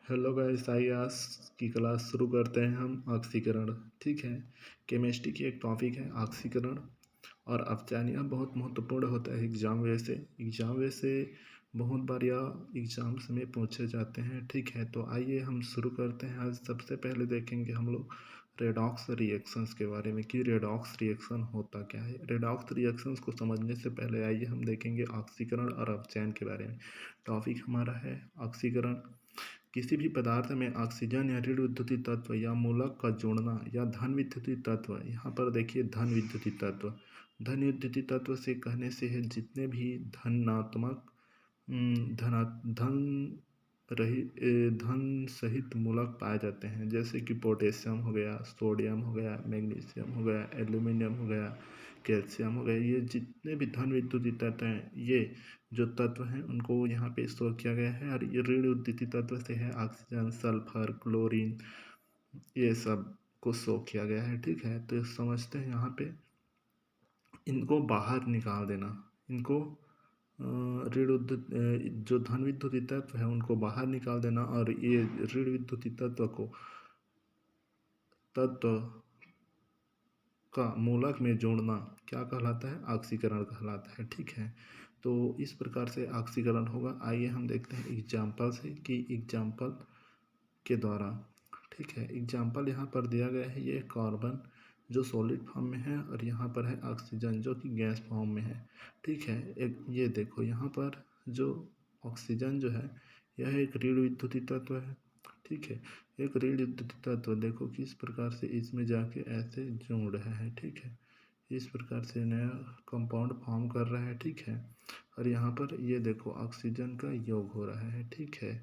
Hello guys, आइए आज की क्लास शुरू करते हैं हम ऑक्सीकरण। ठीक है। केमिस्ट्री की एक टॉपिक है ऑक्सीकरण। और अफजानिया बहुत महत्वपूर्ण होता है एग्जाम वैसे बहुत बार यह एग्जाम्स में पूछे जाते हैं। ठीक है, तो आइए हम शुरू करते हैं। आज सबसे पहले देखेंगे हम लोग रेडॉक्स रिएक्शंस के बारे में कि रेडॉक्स रिएक्शन होता क्या है। रेडॉक्स रिएक्शंस को समझने से पहले आइए हम देखेंगे ऑक्सीकरण और अपचयन के बारे में। टॉपिक हमारा है ऑक्सीकरण। किसी भी पदार्थ में ऑक्सीजन या ऋण विद्युतीय तत्व या मूलक का जोड़ना या धन विद्युतीय तत्व, यहाँ पर देखिए धन विद्युतीय तत्व। धन विद्युतीय तत्व से कहने से है जितने भी धनात्मक धना धन धन सहित मूलक पाए जाते हैं, जैसे कि पोटेशियम हो गया, सोडियम हो गया, मैग्नीशियम हो गया, एल्यूमिनियम हो गया, कैल्शियम हो गया। ये जितने भी धन विद्युतीय तत्व हैं, ये जो तत्व हैं उनको यहाँ पे शो किया गया है। और ये ऋण विद्युतीय तत्व से है ऑक्सीजन, सल्फर, क्लोरीन, ये सब को शो किया गया है। ठीक है, तो समझते हैं यहाँ पे इनको बाहर निकाल देना। इनको ऋण विद्युत जो धन विद्युतीय तत्व है उनको बाहर निकाल देना, और ये ऋण विद्युतीय तत्व का मूलक में जोड़ना क्या कहलाता है? ऑक्सीकरण कहलाता है। ठीक है, तो इस प्रकार से ऑक्सीकरण होगा। आइए हम देखते हैं एग्जाम्पल से कि एग्जाम्पल के द्वारा। ठीक है, एग्जाम्पल यहाँ पर दिया गया है। ये कार्बन जो सॉलिड फॉर्म में है, और यहाँ पर है ऑक्सीजन जो कि गैस फॉर्म में है। ठीक है, एक ये देखो यहाँ पर जो ऑक्सीजन जो है यह एक ऋण विद्युतीय तत्व है। ठीक है, एक ऋण विद्युतीय तत्व देखो किस प्रकार से इसमें जाके ऐसे जुड़ रहा है। ठीक है, इस प्रकार से नया कंपाउंड फॉर्म कर रहा है। ठीक है, और यहाँ पर ये देखो ऑक्सीजन का योग हो रहा है। ठीक है,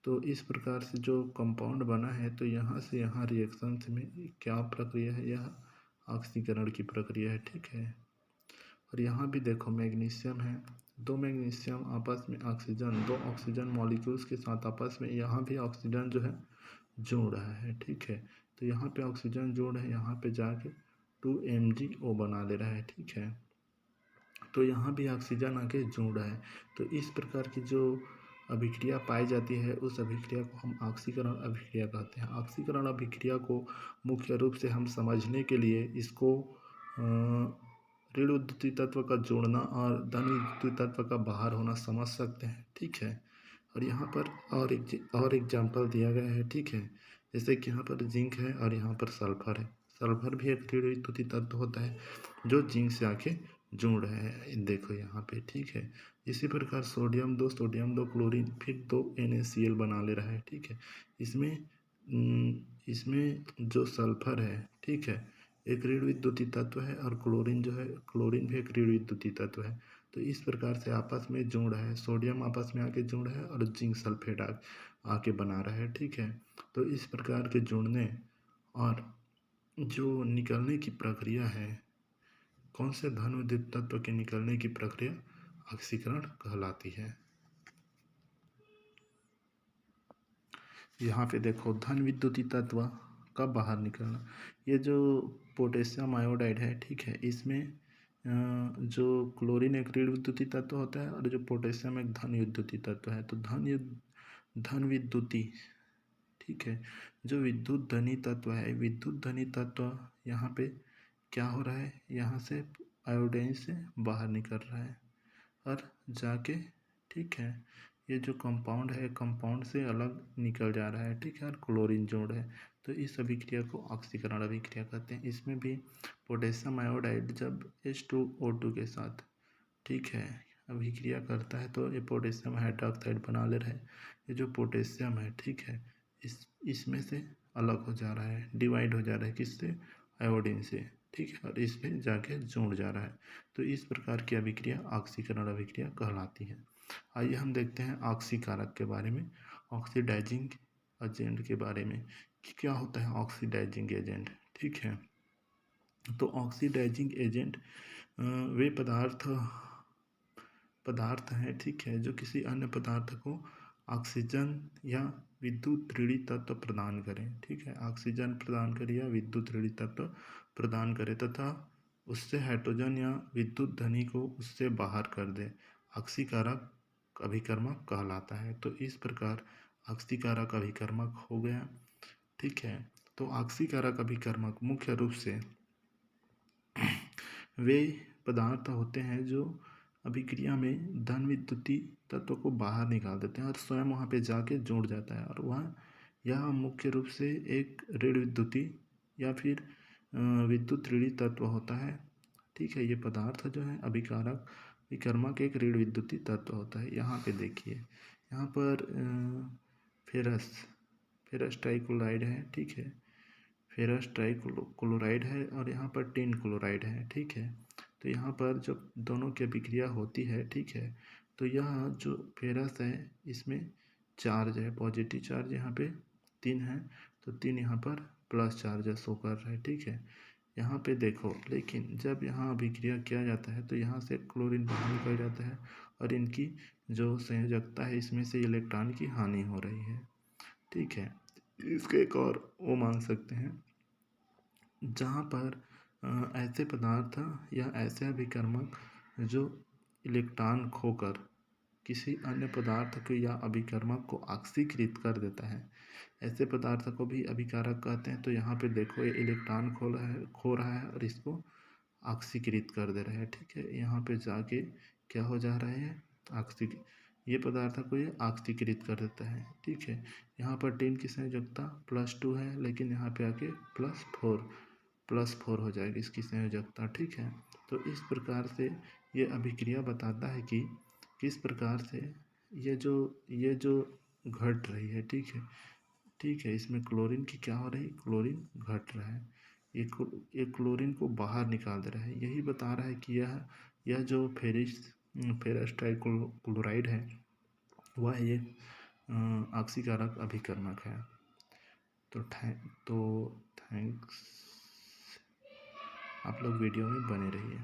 तो इस प्रकार से जो कंपाउंड बना है, तो यहाँ से यहाँ रिएक्शंस में क्या प्रक्रिया है? यह ऑक्सीकरण की प्रक्रिया है। ठीक है, और यहाँ भी देखो मैग्नीशियम है, दो मैग्नीशियम आपस में ऑक्सीजन, दो ऑक्सीजन मॉलिक्यूल्स के साथ आपस में यहाँ भी ऑक्सीजन जो है जोड़ रहा है। ठीक है, तो यहाँ पे ऑक्सीजन जोड़ है, यहाँ पे जाके 2 MgO बना ले रहा है। ठीक है, तो यहाँ भी ऑक्सीजन आके जुड़ रहा है। तो इस प्रकार की जो अभिक्रिया पाई जाती है उस अभिक्रिया को हम ऑक्सीकरण अभिक्रिया कहते हैं। ऑक्सीकरण अभिक्रिया को मुख्य रूप से हम समझने के लिए इसको ऋण विद्युतीय तत्व का जोड़ना और धन विद्युतीय तत्व का बाहर होना समझ सकते हैं। ठीक है, और यहाँ पर और एग्जाम्पल दिया गया है। ठीक है, जैसे कि यहाँ पर जिंक है और यहाँ पर सल्फर है। सल्फर भी एक ऋण विद्युतीय तत्व होता है जो जिंक से आके जुड़ रहे हैं, देखो यहाँ पे। ठीक है, इसी प्रकार सोडियम दो क्लोरीन फिर 2 NaCl बना ले रहा है। ठीक है, इसमें जो सल्फर है, ठीक है, एक ऋण विद्युतीय तत्व है, और क्लोरीन जो है, क्लोरीन भी एक ऋण विद्युतीय तत्व है। तो इस प्रकार से आपस में जुड़ रहा है, सोडियम आपस में आके जुड़ रहा है और जिंक सल्फेट आके बना रहा है। ठीक है, तो इस प्रकार के जुड़ने और जो निकलने की प्रक्रिया है, कौन से धन विद्युत तत्व के निकलने की प्रक्रिया ऑक्सीकरण कहलाती है। यहाँ पे देखो धन विद्युतीय तत्व का बाहर निकलना। ये जो पोटेशियम आयोडाइड है, ठीक है, इसमें जो क्लोरीन एक ऋण विद्युतीय तत्व होता है और जो पोटेशियम एक धन विद्युतीय तत्व है। तो धन विद्युतीय, ठीक है, जो विद्युत धनी तत्व है, विद्युत धनी तत्व यहाँ पे क्या हो रहा है, यहाँ से आयोडीन से बाहर निकल रहा है और जाके, ठीक है, ये जो कंपाउंड है कंपाउंड से अलग निकल जा रहा है। ठीक है, और क्लोरीन जोड़ है। तो इस अभिक्रिया को ऑक्सीकरण अभिक्रिया कहते हैं। इसमें भी पोटेशियम आयोडाइड जब H2O2 के साथ, ठीक है, अभिक्रिया करता है तो ये पोटेशियम हाइड्रोक्साइड बना ले रहा है। ये जो पोटेशियम है, ठीक है, इसमें से अलग हो जा रहा है, डिवाइड हो जा रहा है, किससे? आयोडीन से। ठीक है, और इस पे जाके जुड़ जा रहा है। तो इस प्रकार की अभिक्रिया ऑक्सीकरण अभिक्रिया कहलाती है। आइए हम देखते हैं ऑक्सीकारक के बारे में, ऑक्सीडाइजिंग एजेंट के बारे में कि क्या होता है ऑक्सीडाइजिंग एजेंट। ठीक है, तो ऑक्सीडाइजिंग एजेंट वे पदार्थ हैं, ठीक है, जो किसी अन्य पदार्थ को ऑक्सीजन या विद्युत ऋणी तत्व प्रदान करें। ठीक है, ऑक्सीजन प्रदान करे या विद्युत ऋणी तत्व प्रदान करे तथा उससे हाइड्रोजन या विद्युत धनी को उससे बाहर कर दे, ऑक्सीकारक अभिकर्मक कहलाता है। तो इस प्रकार ऑक्सीकारक अभिकर्मक हो गया। ठीक है, तो ऑक्सीकारक अभिकर्मक मुख्य रूप से वे पदार्थ होते हैं जो अभिक्रिया में धन विद्युतीय तत्व को बाहर निकाल देते हैं और स्वयं वहाँ पे जाके जुड़ जाता है, और वह यह मुख्य रूप से एक ऋण विद्युतीय या फिर विद्युत ऋणी तत्व होता है। ठीक है, ये पदार्थ जो है अभिकारक विकर्मक एक ऋण विद्युतीय तत्व होता है। यहाँ पे देखिए, यहाँ पर फेरस फेरस ट्राइक्लोराइड है। ठीक है, फेरस ट्राइक्लोराइड है और यहाँ पर टिन क्लोराइड है। ठीक है, तो यहाँ पर जब दोनों की अभिक्रिया होती है, ठीक है, तो यह जो फेरस है इसमें चार्ज है, पॉजिटिव चार्ज यहाँ पे 3 है, तो 3 यहाँ पर प्लस चार्ज शो कर रहा है। ठीक है, यहाँ पे देखो, लेकिन जब यहाँ अभिक्रिया किया जाता है तो यहाँ से क्लोरीन बाहर निकल जाता है और इनकी जो संयोजकता है इसमें से इलेक्ट्रॉन की हानि हो रही है। ठीक है, इसके एक और वो मान सकते हैं जहाँ पर ऐसे पदार्थ या ऐसे अभिकर्मक जो इलेक्ट्रॉन खोकर किसी अन्य पदार्थ को या अभिकर्मक को ऑक्सीकृत कर देता है, ऐसे पदार्थ को भी अभिकारक कहते हैं। तो यहाँ पे देखो, ये इलेक्ट्रॉन खो रहा है और इसको ऑक्सीकृत कर दे रहा है। ठीक है, यहाँ पे जाके क्या हो जा रहा है, ऑक्सी ये पदार्थ को ये ऑक्सीकृत कर देता है। ठीक है, यहाँ पर टिन की संयोजकता +2 है, लेकिन यहाँ पे आके +4 हो जाएगी इसकी संयोजकता। ठीक है, तो इस प्रकार से ये अभिक्रिया बताता है कि किस प्रकार से ये जो घट रही है। ठीक है, इसमें क्लोरीन की क्या हो रही है, क्लोरीन घट रहा है, ये क्लोरीन को बाहर निकाल दे रहा है। यही बता रहा है कि यह जो फेरस ट्राइक्लोराइड है वह एक ऑक्सीकारक अभिकर्मक है। तो थैंक्स, आप लोग वीडियो में बने रहिए।